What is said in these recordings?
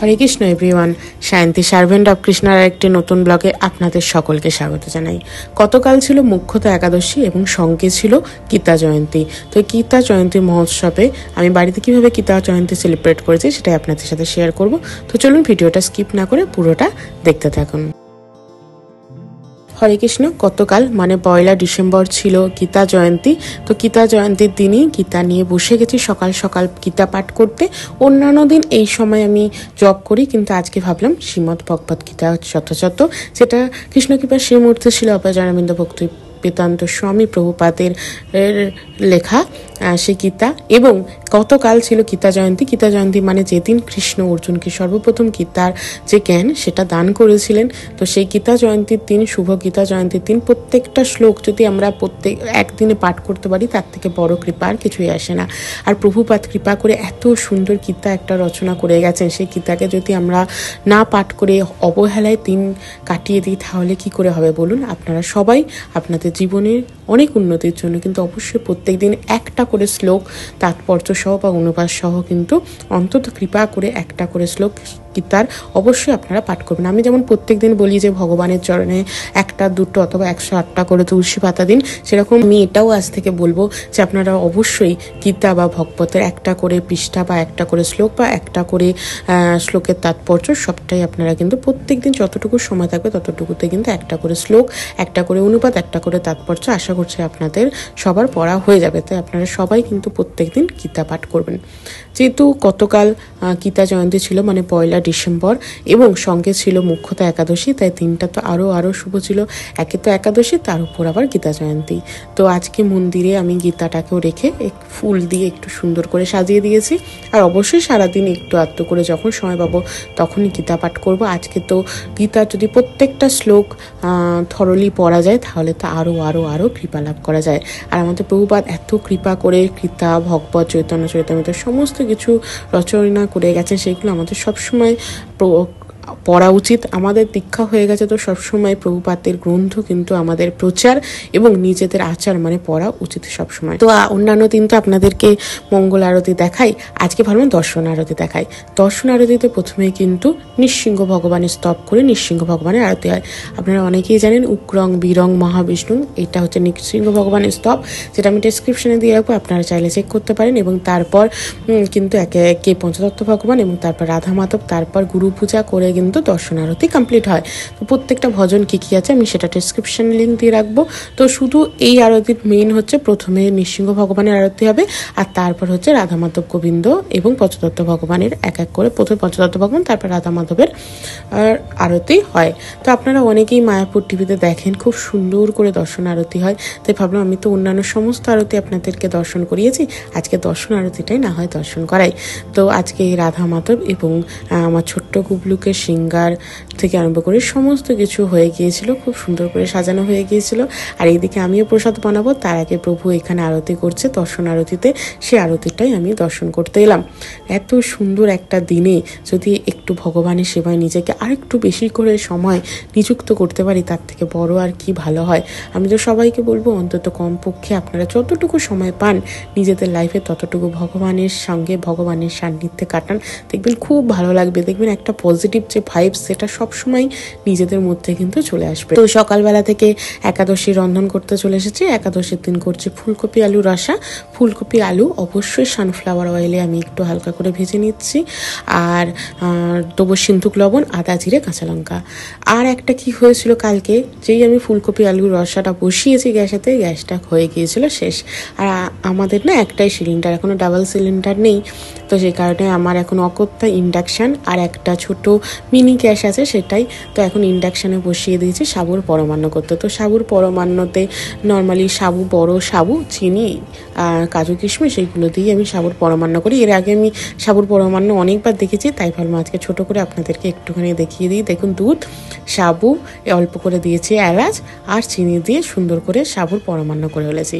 হরে Krishna everyone, শান্তি servant of কৃষ্ণার একটি নতুন ব্লগে আপনাদের সকলকে স্বাগত জানাই। গতকাল ছিল মুখ্যত একাদশী এবং সঙ্গে ছিল গীতা জয়ন্তী। তো গীতা জয়ন্তী মহোৎসবে আমি বাড়িতে কিভাবে গীতা জয়ন্তী সেলিব্রেট করেছি সেটাই আপনাদের সাথে শেয়ার করব। তো চলুন ভিডিওটা স্কিপ না করে পুরোটা দেখতে থাকুন। হরে কৃষ্ণ, গতকাল মানে 1 ডিসেম্বর ছিল গীতা জয়ন্তী। তো গীতা জয়ন্তীর দিনই গীতা নিয়ে বসে গেছি সকাল সকাল গীতা পাঠ করতে। অন্যান্য দিন এই সময় আমি জব করি, কিন্তু আজকে ভাবলাম শ্রীমদ্ ভগবত গীতা যথাযথ, যেটা কৃষ্ণকৃপা শ্রীমূর্তি ছিল অপরাজানন্দ ভক্তি বেদান্ত স্বামী প্রভুপাদের লেখা সে গীতা। এবং গতকাল ছিল গীতা জয়ন্তী। গীতা জয়ন্তী মানে যেদিন কৃষ্ণ অর্জুনকে সর্বপ্রথম গীতার যে জ্ঞান সেটা দান করেছিলেন। তো সেই গীতা জয়ন্তীর দিন, শুভ গীতা জয়ন্তীর দিন প্রত্যেকটা শ্লোক যদি আমরা প্রত্যেক একদিনে পাঠ করতে পারি, তার থেকে বড় কৃপা আর কিছুই আসে না। আর প্রভুপাদ কৃপা করে এত সুন্দর গীতা একটা রচনা করে গেছেন, সেই গীতাকে যদি আমরা না পাঠ করে অবহেলায় দিন কাটিয়ে দিই তাহলে কি করে হবে বলুন? আপনারা সবাই আপনাদের জীবনের অনেক উন্নতির জন্য কিন্তু অবশ্যই প্রত্যেক দিন একটা করে শ্লোক তাৎপর্য সহ বা অনুবাদ সহ কিন্তু অন্তত কৃপা করে একটা করে শ্লোক গীতার অবশ্যই আপনারা পাঠ করবেন। আমি যেমন প্রত্যেক দিন বলি যে ভগবানের চরণে 1টা 2টো অথবা 108টা করে তুলসী পাতা দিন, সেরকম আমি এটাও আজ থেকে বলবো যে আপনারা অবশ্যই গীতা বা ভগবতের 1টা করে পৃষ্ঠা বা 1টা করে শ্লোক বা 1টা করে শ্লোকের তাৎপর্য সবটাই আপনারা কিন্তু প্রত্যেক দিন যতটুকু সময় থাকবে ততটুকুতে কিন্তু 1টা করে শ্লোক, 1টা করে অনুবাদ, 1টা করে তাৎপর্য আশা করছি আপনাদের সবার পড়া হয়ে যাবে। তাই আপনারা সবাই কিন্তু প্রত্যেক দিন গীতা পাঠ করবেন। যেহেতু গতকাল গীতা জয়ন্তী ছিল মানে 1 ডিসেম্বর এবং সঙ্গে ছিল মুখ্যত একাদশী, তাই দিনটা তো আরও শুভ ছিল। একে তো একাদশী, তার উপর আবার গীতা জয়ন্তী। তো আজকে মন্দিরে আমি গীতাটাকেও রেখে ফুল দিয়ে একটু সুন্দর করে সাজিয়ে দিয়েছি। আর অবশ্যই সারাদিন একটু আধটু করে যখন সময় পাবো তখনই গীতা পাঠ করব। আজকে তো গীতার যদি প্রত্যেকটা শ্লোক থরলি পড়া যায় তাহলে তো আরও কৃপা লাভ করা যায়। আর আমাদের প্রভুপাদ এত কৃপা করে গীতা, ভগবত, চৈতন্য চরিতামৃত সমস্ত কিছু রচনা করে গেছেন, সেগুলো আমাদের সবসময় পড়া উচিত। আমাদের দীক্ষা হয়ে গেছে, তো সবসময় প্রভুপাদের গ্রন্থ কিন্তু আমাদের প্রচার এবং নিজেদের আচার মানে পড়া উচিত সবসময়। তো অন্যান্য দিন তো আপনাদেরকে মঙ্গল আরতি দেখাই, আজকে ভাবলাম দর্শন আরতি দেখাই। দর্শন আরতিতে প্রথমেই কিন্তু নৃসিংহ ভগবানের স্তব করে নৃসিংহ ভগবানের আরতি হয়। আপনারা অনেকেই জানেন উগ্রং বীরং মহাবিষ্ণু, এটা হচ্ছে নৃসিংহ ভগবানের স্তব, যেটা আমি ডেসক্রিপশনে দিয়ে রাখবো, আপনারা চাইলে চেক করতে পারেন। এবং তারপর কিন্তু একে একে পঞ্চতত্ত্ব ভগবান এবং তারপর রাধা মাধব, তারপর গুরু পূজা করে কিন্তু দর্শন আরতি কমপ্লিট হয়। তো প্রত্যেকটা ভজন কী আছে আমি সেটা ডেসক্রিপশন লিঙ্ক দিয়ে রাখবো। তো শুধু এই আরতির মেইন হচ্ছে প্রথমে নৃসিংহ ভগবানের আরতি হবে, আর তারপর হচ্ছে রাধা মাধব গোবিন্দ এবং পঞ্চতত্ত্ব ভগবানের এক এক করে, প্রথমে পঞ্চতত্ত্ব ভগবান তারপর রাধা মাধবের আরতি হয়। তো আপনারা অনেকেই মায়াপুর টিভিতে দেখেন, খুব সুন্দর করে দর্শন আরতি হয়। তাই ভাবলাম আমি তো অন্যান্য সমস্ত আরতি আপনাদেরকে দর্শন করিয়েছি, আজকে দর্শন আরতিটাই না হয় দর্শন করাই। তো আজকে রাধা মাধব এবং আমার ছোট্ট গুবলুকে সিঙ্গার থেকে আরম্ভ করে সমস্ত কিছু হয়ে গিয়েছিল, খুব সুন্দর করে সাজানো হয়ে গিয়েছিল। আর এইদিকে আমিও প্রসাদ বানাবো, তার আগে প্রভু এখানে আরতি করছে দর্শন আরতিতে, সে আরতিটাই আমি দর্শন করতে এলাম। এত সুন্দর একটা দিনে যদি একটু ভগবানের সেবায় নিজেকে আরেকটু বেশি করে সময় নিযুক্ত করতে পারি, তার থেকে বড় আর কি ভালো হয়। আমি তো সবাইকে বলবো অন্তত কমপক্ষে আপনারা যতটুকু সময় পান নিজেদের লাইফে ততটুকু ভগবানের সঙ্গে ভগবানের সান্নিধ্যে কাটান, দেখবেন খুব ভালো লাগবে। দেখবেন একটা পজিটিভ যে ভাইবস সেটা সবসময় নিজেদের মধ্যে কিন্তু চলে আসবে। তো সকালবেলা থেকে একাদশী রন্ধন করতে চলে এসেছি। একাদশীর দিন করছি ফুলকপি আলু রসা। ফুলকপি আলু অবশ্যই সানফ্লাওয়ার অয়েলে আমি একটু হালকা করে ভেজে নিচ্ছি, আর দেবো সিন্ধুক লবণ, আদা, জিরে, কাঁচা লঙ্কা। আর একটা কি হয়েছিল, কালকে যেই আমি ফুলকপি আলুর রসাটা বসিয়েছি গ্যাসেতে, গ্যাসটা হয়ে গিয়েছিল শেষ। আর আমাদের না একটাই সিলিন্ডার, এখনো ডাবল সিলিন্ডার নেই। তো সেই কারণে আমার এখন অকথ্যা ইন্ডাকশান আর একটা ছোট মিনি গ্যাস আছে সেটাই। তো এখন ইন্ডাকশানে বসিয়ে দিয়েছি সাবুর পরমান্ন করতে। তো সাবুর পরমান্নতে নর্মালি সাবু, বড় সাবু, চিনি, কাজু কিশমিশ এইগুলো দিয়ে আমি সাবুর পরমান্ন করি। এর আগে আমি সাবুর পরমান্ন অনেকবার দেখেছি, তাই ভাবলাম আজকে ছোটো করে আপনাদেরকে একটুখানি দেখিয়ে দিই। দেখুন দুধ, সাবু, অল্প করে দিয়েছি এলাচ আর চিনি দিয়ে সুন্দর করে সাবুর পরমান্ন করে ফেলেছি।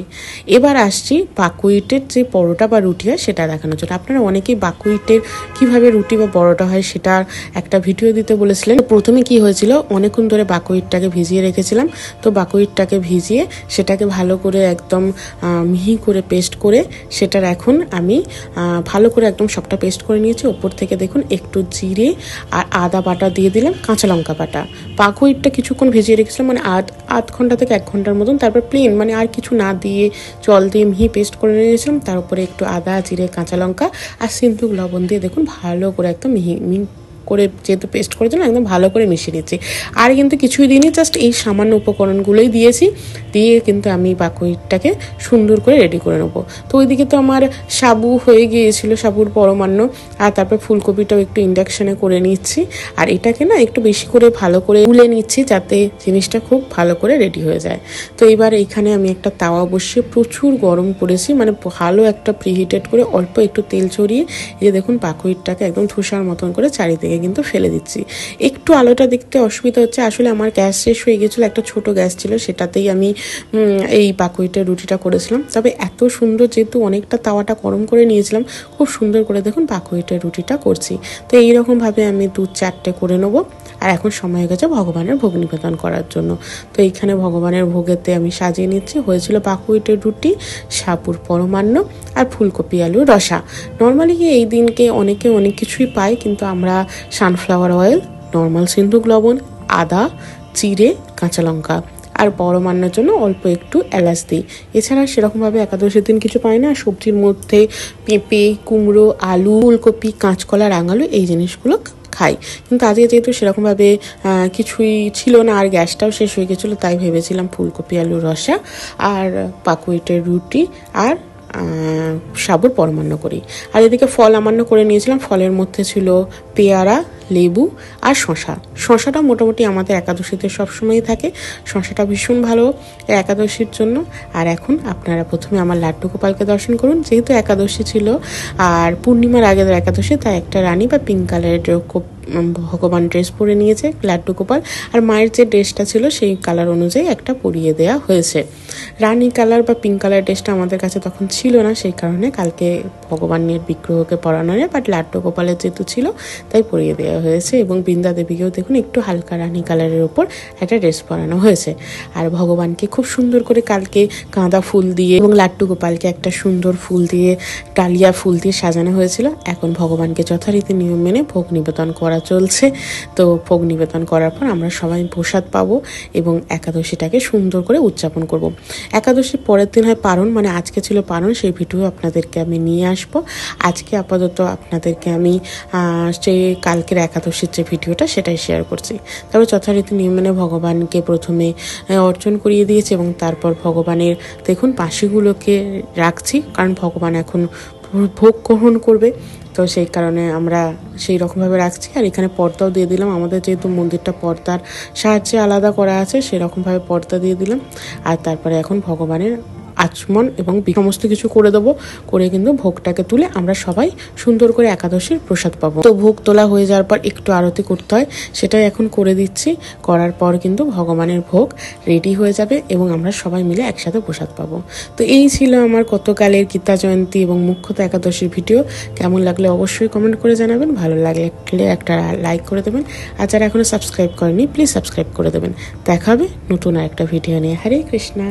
এবার আসছি বাকুইটের যে পরোটা বা রুটি হয় সেটা দেখানোর জন্য। আপনারা অনেকেই বাকুইটের কীভাবে রুটি বা পরোটা হয় সেটার একটা ভিডিও দিতে বলেছিলেন। প্রথমে কি হয়েছিল, অনেকক্ষণ ধরে বাকইটটাকে ভিজিয়ে রেখেছিলাম। তো বাকইটটাকে ভিজিয়ে সেটাকে ভালো করে একদম মিহি করে পেস্ট করে সেটার এখন আমি ভালো করে একদম সবটা পেস্ট করে নিয়েছি। ওপর থেকে দেখুন একটু জিরে আর আদা বাটা দিয়ে দিলাম, কাঁচা লঙ্কা বাটা। বাকইটটা কিছুক্ষণ ভিজিয়ে রেখেছিলাম, মানে আধ ঘন্টা থেকে 1 ঘন্টার মতন। তারপর প্লেন মানে আর কিছু না দিয়ে জল দিয়ে মিহি পেস্ট করে নিয়েছিলাম। তার উপরে একটু আদা, জিরে, কাঁচা লঙ্কা আর সিন্ধুক লবণ দিয়ে দেখুন ভালো করে একদম মিহি করে যেহেতু পেস্ট করে দিলাম, একদম ভালো করে মিশিয়ে নিচ্ছি। আর কিন্তু কিছুই দিইনি, জাস্ট এই সামান্য উপকরণগুলোই দিয়েছি। দিয়ে কিন্তু আমি বাকইটটাকে সুন্দর করে রেডি করে নেবো। তো ওইদিকে তো আমার সাবু হয়ে গিয়েছিল, সাবুর পরমান্ন। আর তারপর ফুলকপিটাও একটু ইন্ডাকশনে করে নিচ্ছি। আর এটাকে না একটু বেশি করে ভালো করে তুলে নিচ্ছি, যাতে জিনিসটা খুব ভালো করে রেডি হয়ে যায়। তো এবার এইখানে আমি একটা তাওয়া বসিয়ে প্রচুর গরম করেছি, মানে ভালো একটা প্রিহিটেড করে অল্প একটু তেল ছড়িয়ে এই দেখুন বাকইটটাকে একদম ধূসার মতন করে চারিদিকে কিন্তু ফেলে দিচ্ছি। একটু আলোটা দেখতে অসুবিধা হচ্ছে, আসলে আমার গ্যাস শেষ হয়ে গেছিলো, একটা ছোট গ্যাস ছিল, সেটাতেই আমি এই বাকইটের রুটিটা করেছিলাম। তবে এত সুন্দর, যেহেতু অনেকটা তাওয়াটা গরম করে নিয়েছিলাম, খুব সুন্দর করে দেখুন বাকইটের রুটিটা করছি। তো এইরকমভাবে আমি 2-4টে করে নেবো। আর এখন সময় হয়ে গেছে ভগবানের ভোগ নিবেদন করার জন্য। তো এইখানে ভগবানের ভোগেতে আমি সাজিয়ে নিচ্ছি। হয়েছিল বাকইটের রুটি, সাবুর পরমান্ন আর ফুলকপি আলুর রসা। নর্মালি এই দিনকে অনেকে অনেক কিছুই পায়, কিন্তু আমরা সানফ্লাওয়ার অয়েল, নর্মাল সিন্ধুক লবণ, আদা, জিরে, কাঁচা লঙ্কা আর পরমান্নের জন্য অল্প একটু এলাচ দিই। এছাড়া সেরকমভাবে একাদশীর দিন কিছু পাই না। সবজির মধ্যে পেঁপে, কুমড়ো, আলু, ফুলকপি, কাঁচকলা, রাঙালু এই জিনিসগুলো খাই। কিন্তু আজকে যেহেতু সেরকমভাবে কিছুই ছিল না আর গ্যাসটাও শেষ হয়ে গেছিলো, তাই ভেবেছিলাম ফুলকপি আলুর রসা আর বাকইটের রুটি আর সাবুর পরমান্ন করি। আর এদিকে ফল আমান্য করে নিয়েছিলাম। ফলের মধ্যে ছিল পেয়ারা, লেবু আর শশাটা মোটামুটি আমাদের একাদশীতে সবসময়ই থাকে। শশাটা ভীষণ ভালো একাদশীর জন্য। আর এখন আপনারা প্রথমে আমার লাড্ডু গোপালকে দর্শন করুন। যেহেতু একাদশী ছিল আর পূর্ণিমার আগের একাদশী, তাই একটা রানী বা পিঙ্ক কালারের ভগবান ড্রেস পরে নিয়েছে লাড্ডু গোপাল। আর মায়ের যে ড্রেসটা ছিল সেই কালার অনুযায়ী একটা পরিয়ে দেওয়া হয়েছে। রানী কালার বা পিঙ্ক কালার ড্রেসটা আমাদের কাছে তখন ছিল না, সেই কারণে কালকে ভগবানের বিগ্রহকে পরানো নেই, বাট লাড্ডু গোপালের যেহেতু ছিল তাই পরিয়ে দেওয়া হয়েছে। এবং বৃন্দা দেবীকেও দেখুন একটু হালকা রানী কালারের ওপর একটা ড্রেস পরানো হয়েছে। আর ভগবানকে খুব সুন্দর করে কালকে গাঁদা ফুল দিয়ে এবং লাড্ডু গোপালকে একটা সুন্দর ফুল দিয়ে, ডালিয়া ফুল দিয়ে সাজানো হয়েছিল। এখন ভগবানকে যথারীতি নিয়ম মেনে ভোগ নিবেদন করা চলছে। তো ভোগ নিবেদন করার পর আমরা সবাই প্রসাদ পাবো এবং একাদশীটাকে সুন্দর করে উদযাপন করব। একাদশীর পরের দিন হয় পারণ, মানে আজকে ছিল পারণ, সেই ভিডিও আপনাদেরকে আমি নিয়ে আসবো। আজকে আপাতত আপনাদেরকে আমি সেই কালকের একাদশীর যে ভিডিওটা সেটাই শেয়ার করছি। তারপর যথারীতি নিয়ম মেনে ভগবানকে প্রথমে অর্চন করিয়ে দিয়েছি এবং তারপর ভগবানের দেখুন বাঁশিগুলোকে রাখছি, কারণ ভগবান এখন ভোগ গ্রহণ করবে। তো সেই কারণে আমরা সেই রকমভাবে রাখছি। আর এখানে পর্দাও দিয়ে দিলাম, আমাদের যেহেতু মন্দিরটা পর্দার সাহায্যে আলাদা করা আছে, সেরকমভাবে পর্দা দিয়ে দিলাম। আর তারপরে এখন ভগবানের আচমন এবং সমস্ত কিছু করে দেবো, করে কিন্তু ভোগটাকে তুলে আমরা সবাই সুন্দর করে একাদশীর প্রসাদ পাবো। তো ভোগ তোলা হয়ে যাওয়ার পর একটু আরতি করতে হয়, সেটাই এখন করে দিচ্ছি। করার পর কিন্তু ভগবানের ভোগ রেডি হয়ে যাবে এবং আমরা সবাই মিলে একসাথে প্রসাদ পাবো। তো এই ছিল আমার গতকালের গীতা জয়ন্তী এবং মুখ্যত একাদশীর ভিডিও। কেমন লাগলে অবশ্যই কমেন্ট করে জানাবেন। ভালো লাগলে একটা লাইক করে দেবেন। আর যারা এখনো সাবস্ক্রাইব করেনি প্লিজ সাবস্ক্রাইব করে দেবেন। দেখা হবে নতুন আরেকটা ভিডিও নিয়ে। হরে কৃষ্ণা।